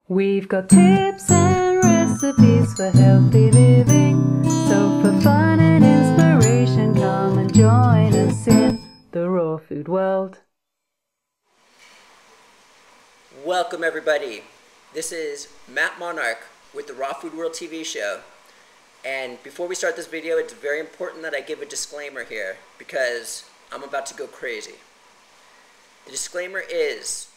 We've got tips and recipes for healthy living. So for fun and inspiration, come and join us in the raw food world. Welcome everybody. This is Matt Monarch with the Raw Food World TV show. And before we start this video, it's very important that I give a disclaimer here because I'm about to go crazy. The disclaimer is,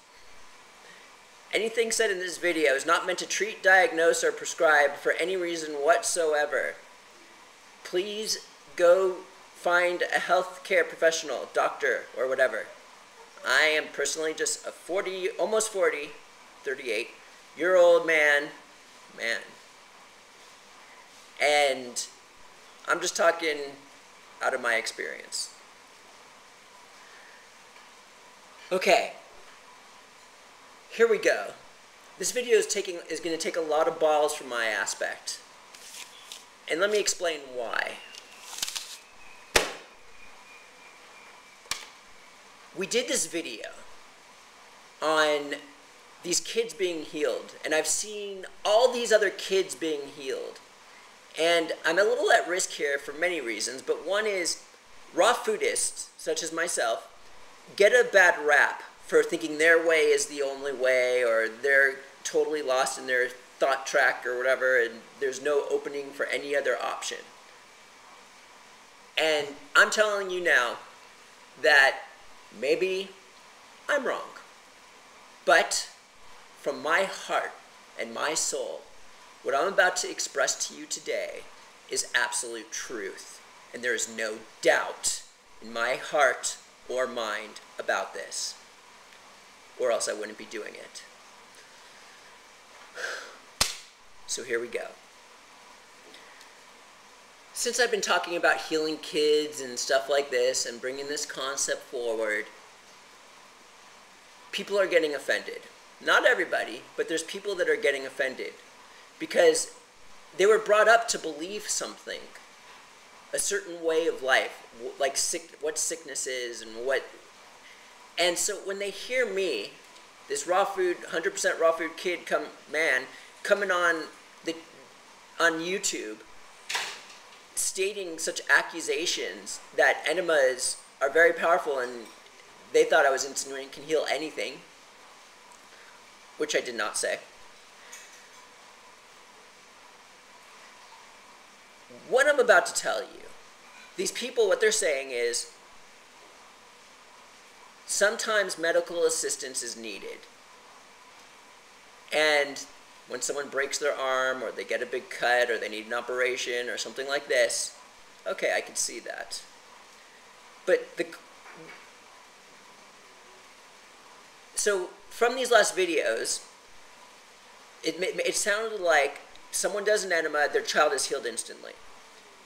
anything said in this video is not meant to treat, diagnose, or prescribe for any reason whatsoever. Please go find a healthcare professional, doctor, or whatever. I am personally just a 38-year-old man, and I'm just talking out of my experience. Okay. Here we go. This video is going to take a lot of balls from my aspect. And let me explain why. We did this video on these kids being healed, and I've seen all these other kids being healed. And I'm a little at risk here for many reasons, but one is raw foodists, such as myself, get a bad rap for thinking their way is the only way, or they're totally lost in their thought track or whatever, and there's no opening for any other option. And I'm telling you now that maybe I'm wrong, but from my heart and my soul, what I'm about to express to you today is absolute truth, and there is no doubt in my heart or mind about this, or else I wouldn't be doing it. So here we go. Since I've been talking about healing kids and stuff like this and bringing this concept forward, people are getting offended. Not everybody, but there's people that are getting offended because they were brought up to believe something, a certain way of life, like what sickness is and what. And so when they hear me, this raw food, 100% raw food kid coming on YouTube, stating such accusations that enemas are very powerful and they thought I was insinuating can heal anything, which I did not say. What I'm about to tell you, these people, what they're saying is, sometimes medical assistance is needed. And when someone breaks their arm, or they get a big cut, or they need an operation, or something like this, okay, I can see that. But so from these last videos, it sounded like someone does an enema, their child is healed instantly.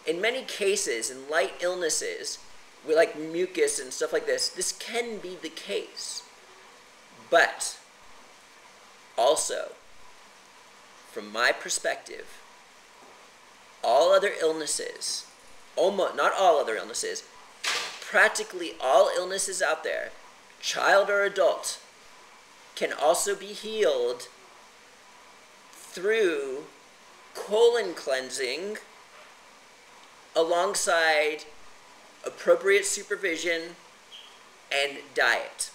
In many cases, in light illnesses, like mucus and stuff like this can be the case. But also, from my perspective, all other illnesses, not all other illnesses, practically all illnesses out there, child or adult, can also be healed through colon cleansing alongside appropriate supervision and diet.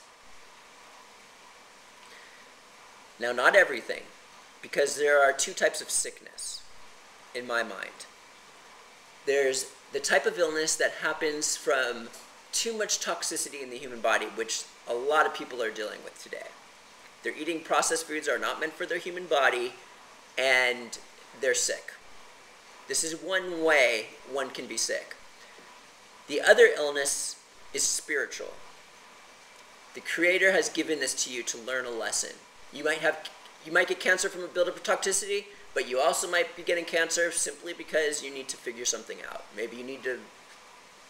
Now, not everything, because there are two types of sickness in my mind. There's the type of illness that happens from too much toxicity in the human body, which a lot of people are dealing with today. They're eating processed foods that are not meant for their human body, and they're sick. This is one way one can be sick. The other illness is spiritual. The Creator has given this to you to learn a lesson. You might get cancer from a buildup of toxicity, but you also might be getting cancer simply because you need to figure something out. Maybe you need to,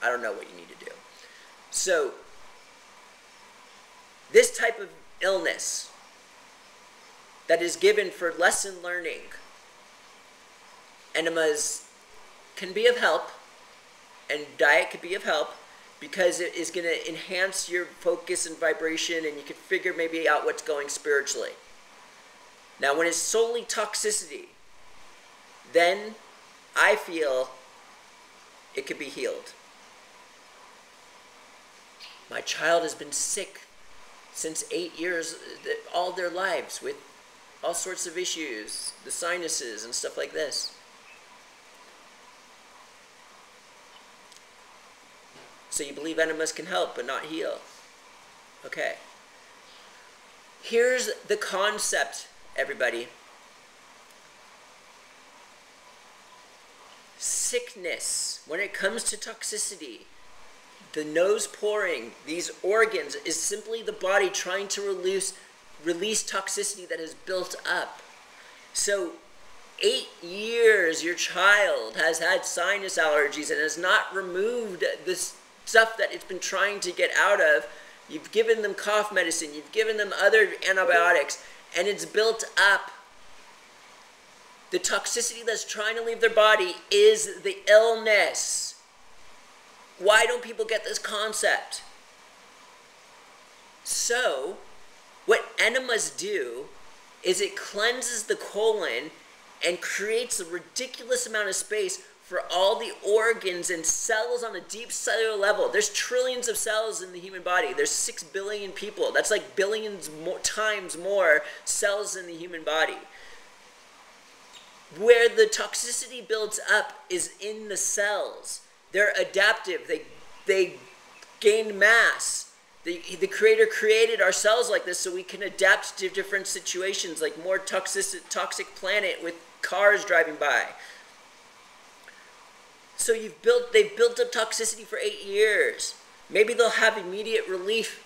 I don't know what you need to do. So, this type of illness that is given for lesson learning, enemas can be of help, and diet could be of help, because it is going to enhance your focus and vibration, and you can figure maybe out what's going spiritually. Now, when it's solely toxicity, then I feel it could be healed. My child has been sick since 8 years, all their lives, with all sorts of issues, the sinuses and stuff like this. So you believe enemas can help but not heal. Okay. Here's the concept, everybody. Sickness, when it comes to toxicity, the nose pouring, these organs, is simply the body trying to release toxicity that is built up. So 8 years your child has had sinus allergies and has not removed this stuff that it's been trying to get out of. You've given them cough medicine, you've given them other antibiotics, and it's built up. The toxicity that's trying to leave their body is the illness. Why don't people get this concept? So, what enemas do is it cleanses the colon and creates a ridiculous amount of space for all the organs and cells on a deep cellular level. There's trillions of cells in the human body. There's 6 billion people. That's like billions times more cells in the human body. Where the toxicity builds up is in the cells. They're adaptive. They gain mass. The Creator created our cells like this so we can adapt to different situations, like more toxic planet with cars driving by. So they've built up toxicity for 8 years. Maybe they'll have immediate relief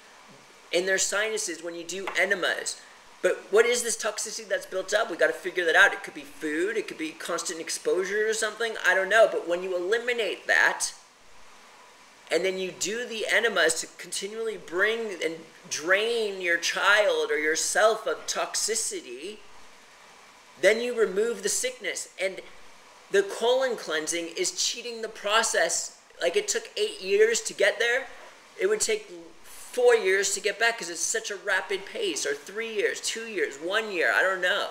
in their sinuses when you do enemas. But what is this toxicity that's built up? We got to figure that out. It could be food, it could be constant exposure or something. I don't know. But when you eliminate that, and then you do the enemas to continually bring and drain your child or yourself of toxicity, then you remove the sickness. And the colon cleansing is cheating the process. Like it took 8 years to get there, it would take 4 years to get back because it's such a rapid pace, or 3 years, 2 years, 1 year, I don't know.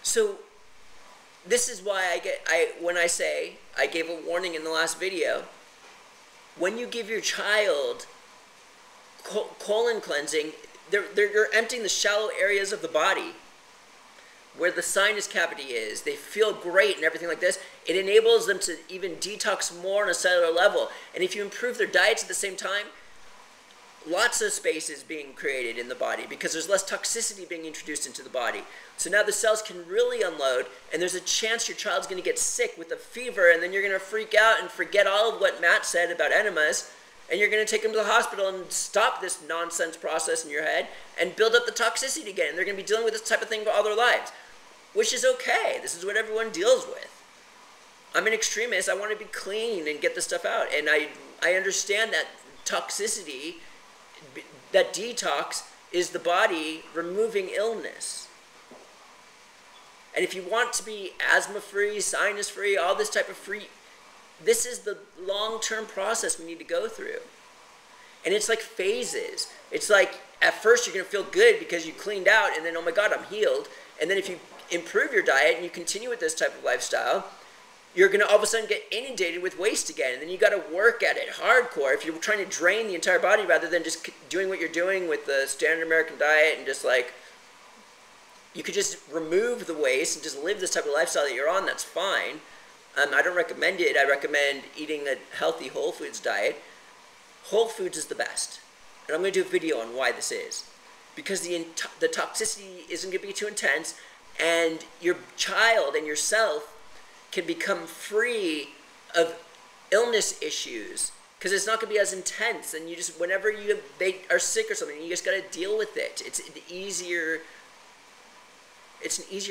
So this is why when I say, I gave a warning in the last video, when you give your child colon cleansing, you're emptying the shallow areas of the body where the sinus cavity is. They feel great and everything like this. It enables them to even detox more on a cellular level. And if you improve their diets at the same time, lots of space is being created in the body because there's less toxicity being introduced into the body. So now the cells can really unload, and there's a chance your child's going to get sick with a fever, and then you're going to freak out and forget all of what Matt said about enemas, and you're going to take them to the hospital and stop this nonsense process in your head and build up the toxicity again. And they're going to be dealing with this type of thing for all their lives, which is okay. This is what everyone deals with. I'm an extremist. I want to be clean and get this stuff out. And I understand that toxicity, that detox, is the body removing illness. And if you want to be asthma-free, sinus-free, all this type of free, this is the long-term process we need to go through. And it's like phases. It's like at first you're going to feel good because you cleaned out, and then, oh my God, I'm healed. And then if you improve your diet and you continue with this type of lifestyle, you're going to all of a sudden get inundated with waste again. And then you got to work at it hardcore if you're trying to drain the entire body rather than just doing what you're doing with the standard American diet and just like, you could just remove the waste and just live this type of lifestyle that you're on. That's fine. I don't recommend it. I recommend eating a healthy whole foods diet. Whole foods is the best. And I'm going to do a video on why this is. Because the toxicity isn't going to be too intense, and your child and yourself can become free of illness issues because it's not going to be as intense. And you just, whenever they are sick or something, you just got to deal with it. It's an easier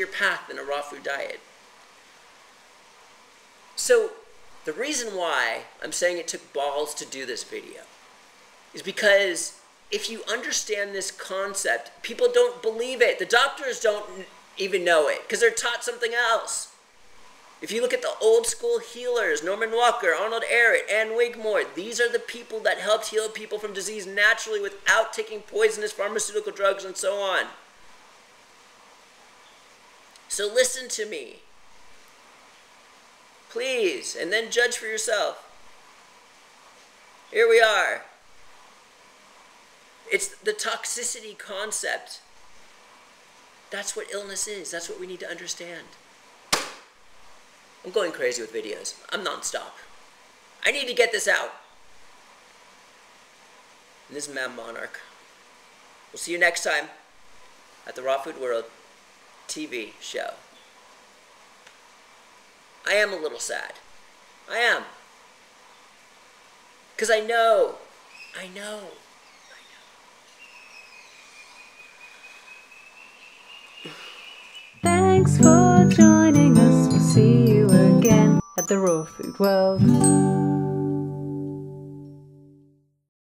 path than a raw food diet. So the reason why I'm saying it took balls to do this video is because if you understand this concept, people don't believe it. The doctors don't even know it because they're taught something else. If you look at the old school healers, Norman Walker, Arnold Ehret, Ann Wigmore, these are the people that helped heal people from disease naturally without taking poisonous pharmaceutical drugs and so on. So listen to me, please, and then judge for yourself. Here we are. It's the toxicity concept. That's what illness is. That's what we need to understand. I'm going crazy with videos. I'm nonstop. I need to get this out. And this is Mad Monarch. We'll see you next time at the Raw Food World TV show. I am a little sad. I am. Because I know. Thanks for joining us. We'll see you again at the Raw Food World.